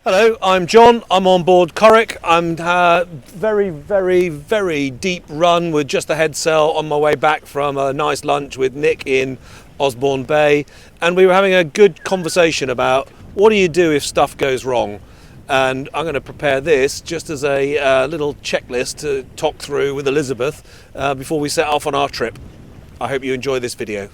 Hello, I'm John. I'm on board Corrick. I'm very deep run with just a head sail on my way back from a nice lunch with Nick in Osborne Bay, and we were having a good conversation about what do you do if stuff goes wrong. And I'm going to prepare this just as a little checklist to talk through with Elizabeth before we set off on our trip. I hope you enjoy this video.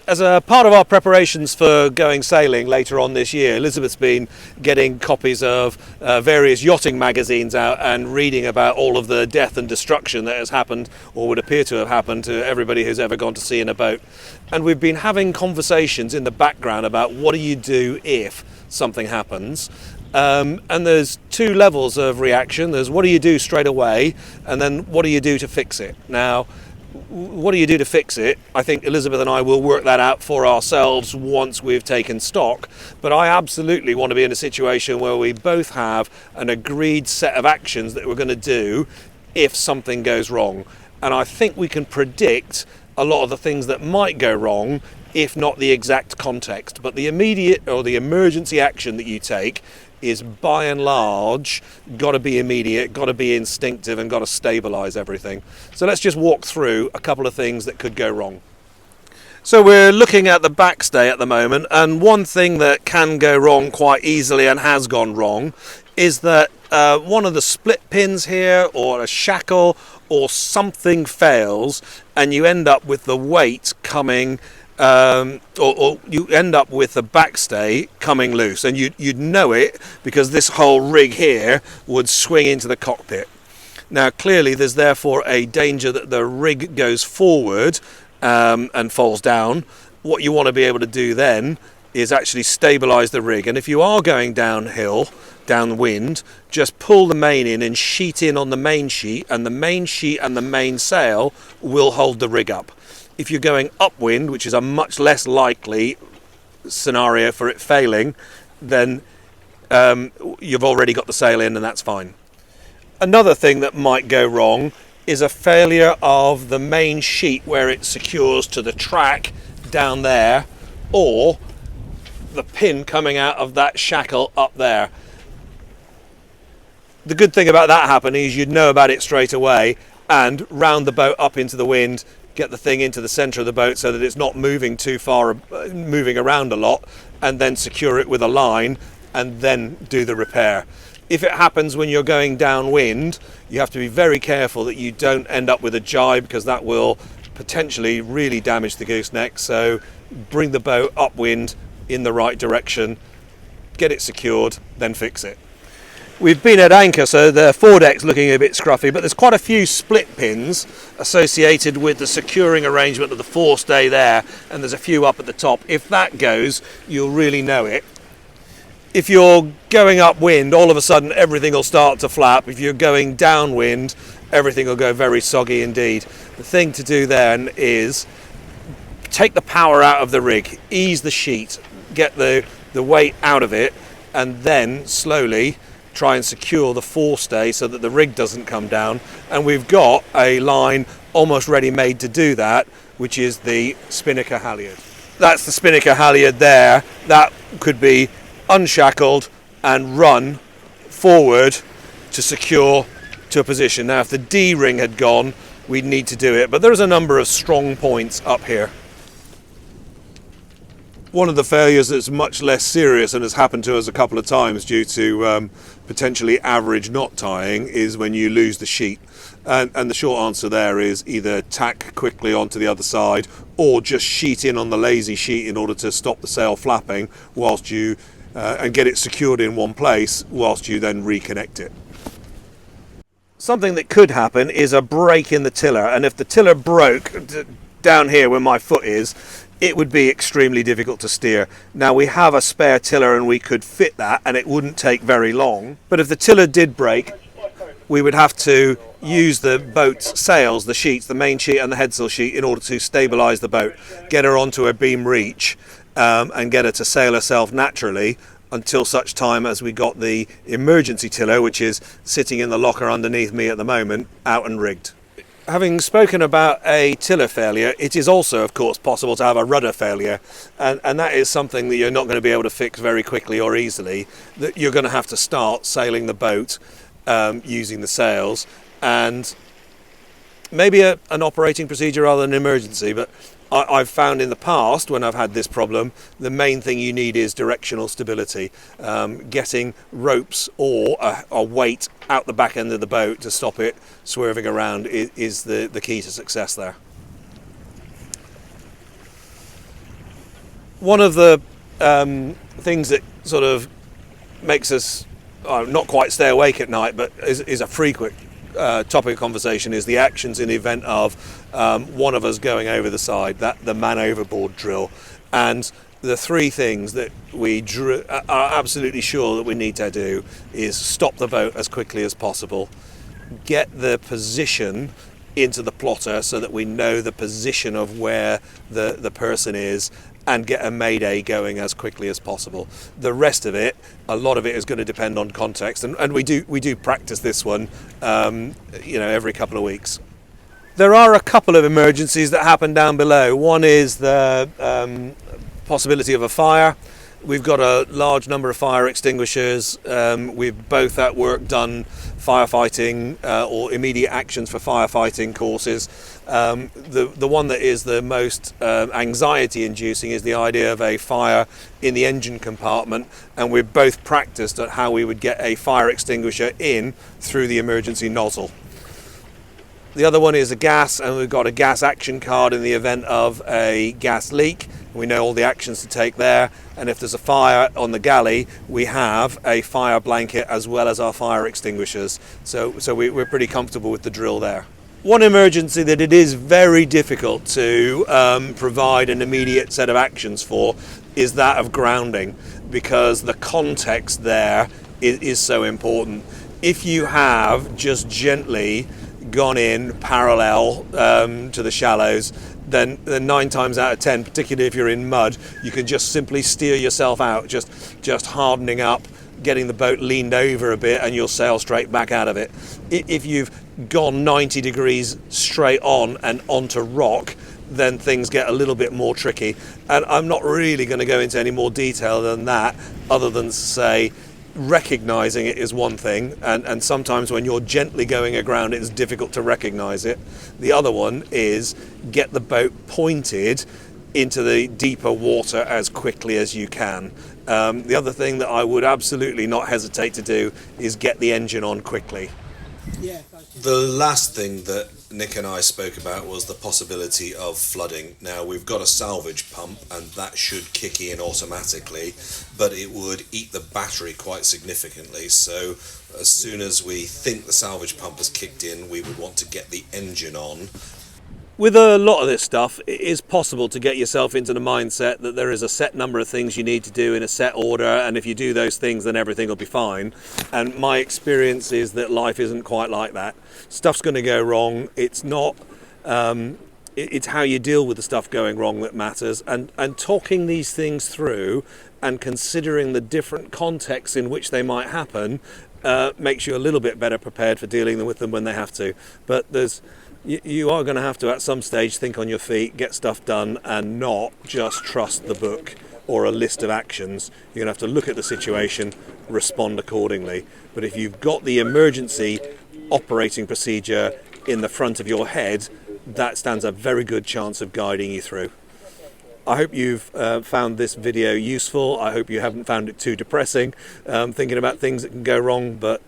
As a part of our preparations for going sailing later on this year, Elizabeth's been getting copies of various yachting magazines out and reading about all of the death and destruction that has happened or would appear to have happened to everybody who's ever gone to sea in a boat. And we've been having conversations in the background about what do you do if something happens. And there's two levels of reaction. There's what do you do straight away, and then what do you do to fix it. Now, what do you do to fix it? I think Elizabeth and I will work that out for ourselves once we've taken stock, but I absolutely want to be in a situation where we both have an agreed set of actions that we're going to do if something goes wrong. And I think we can predict a lot of the things that might go wrong, if not the exact context. But the immediate or the emergency action that you take is by and large got to be immediate, got to be instinctive, and got to stabilize everything. So let's just walk through a couple of things that could go wrong. So we're looking at the backstay at the moment, and one thing that can go wrong quite easily and has gone wrong is that one of the split pins here or a shackle or something fails, and you end up with the weight coming or you end up with the backstay coming loose, and you'd know it because this whole rig here would swing into the cockpit. Now clearly there's therefore a danger that the rig goes forward and falls down. What you want to be able to do then is actually stabilize the rig, and if you are going downhill, downwind, just pull the main in and sheet in on the main sheet, and the main sheet and the main sail will hold the rig up. If you're going upwind, which is a much less likely scenario for it failing, then you've already got the sail in, and that's fine. Another thing that might go wrong is a failure of the main sheet where it secures to the track down there, or the pin coming out of that shackle up there. The good thing about that happening is you'd know about it straight away and round the boat up into the wind, get the thing into the centre of the boat so that it's not moving too far, moving around a lot, and then secure it with a line and then do the repair. If it happens when you're going downwind, you have to be very careful that you don't end up with a jibe, because that will potentially really damage the gooseneck. So bring the boat upwind in the right direction, get it secured, then fix it. We've been at anchor, so the foredeck's looking a bit scruffy, but there's quite a few split pins associated with the securing arrangement of the forestay there, and there's a few up at the top. If that goes, you'll really know it. If you're going upwind, all of a sudden everything will start to flap. If you're going downwind, everything will go very soggy indeed. The thing to do then is take the power out of the rig, ease the sheet, get the weight out of it, and then slowly try and secure the forestay so that the rig doesn't come down. And we've got a line almost ready made to do that, which is the spinnaker halyard. That's the spinnaker halyard there. That could be unshackled and run forward to secure to a position. Now if the D ring had gone, we'd need to do it, but there's a number of strong points up here. One of the failures that's much less serious and has happened to us a couple of times due to potentially average knot tying is when you lose the sheet. And the short answer there is either tack quickly onto the other side or just sheet in on the lazy sheet in order to stop the sail flapping whilst you and get it secured in one place whilst you then reconnect it. Something that could happen is a break in the tiller, and if the tiller broke down here where my foot is, it would be extremely difficult to steer. Now we have a spare tiller and we could fit that and it wouldn't take very long, but if the tiller did break, we would have to use the boat's sails, the sheets, the main sheet and the headsail sheet, in order to stabilise the boat, get her onto a beam reach and get her to sail herself naturally until such time as we got the emergency tiller, which is sitting in the locker underneath me at the moment, out and rigged. Having spoken about a tiller failure, it is also, of course, possible to have a rudder failure, and that is something that you're not going to be able to fix very quickly or easily. That you're going to have to start sailing the boat using the sails, and maybe an operating procedure rather than an emergency. But I've found in the past, when I've had this problem, the main thing you need is directional stability. Getting ropes or a weight out the back end of the boat to stop it swerving around is the key to success there. One of the things that sort of makes us not quite stay awake at night, but is a frequent topic of conversation, is the actions in the event of one of us going over the side, the man overboard drill. And the three things that we are absolutely sure that we need to do is stop the boat as quickly as possible, get the position into the plotter so that we know the position of where the person is, and get a mayday going as quickly as possible. The rest of it, a lot of it is going to depend on context, and we do practice this one every couple of weeks. There are a couple of emergencies that happen down below. One is the possibility of a fire. We've got a large number of fire extinguishers. We've both at work done firefighting or immediate actions for firefighting courses. The one that is the most anxiety inducing is the idea of a fire in the engine compartment, and we've both practiced at how we would get a fire extinguisher in through the emergency nozzle. The other one is a gas, and we've got a gas action card in the event of a gas leak. We know all the actions to take there, and if there's a fire on the galley, we have a fire blanket as well as our fire extinguishers. So we're pretty comfortable with the drill there. One emergency that it is very difficult to provide an immediate set of actions for is that of grounding, because the context there is so important. If you have just gently gone in parallel to the shallows, then 9 times out of 10, particularly if you're in mud, you can just simply steer yourself out, just hardening up, getting the boat leaned over a bit, and you'll sail straight back out of it. If you've gone 90 degrees straight on and onto rock, then things get a little bit more tricky. And I'm not really going to go into any more detail than that, other than to say recognizing it is one thing, and sometimes when you're gently going aground it's difficult to recognize it. The other one is get the boat pointed into the deeper water as quickly as you can. The other thing that I would absolutely not hesitate to do is get the engine on quickly. The last thing that Nick and I spoke about was the possibility of flooding. Now, we've got a salvage pump, and that should kick in automatically, but it would eat the battery quite significantly. So as soon as we think the salvage pump has kicked in, we would want to get the engine on. With a lot of this stuff, it is possible to get yourself into the mindset that there is a set number of things you need to do in a set order, and if you do those things, then everything will be fine. And my experience is that life isn't quite like that. Stuff's going to go wrong. It's not. It's how you deal with the stuff going wrong that matters, and talking these things through and considering the different contexts in which they might happen makes you a little bit better prepared for dealing with them when they have to. But you are going to have to, at some stage, think on your feet, get stuff done, and not just trust the book or a list of actions. You're going to have to look at the situation, respond accordingly. But if you've got the emergency operating procedure in the front of your head, that stands a very good chance of guiding you through. I hope you've found this video useful. I hope you haven't found it too depressing, thinking about things that can go wrong, but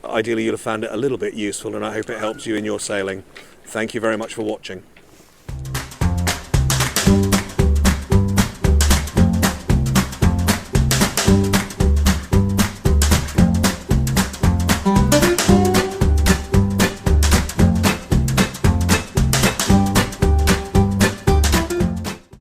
ideally you'll have found it a little bit useful, and I hope it helps you in your sailing. Thank you very much for watching.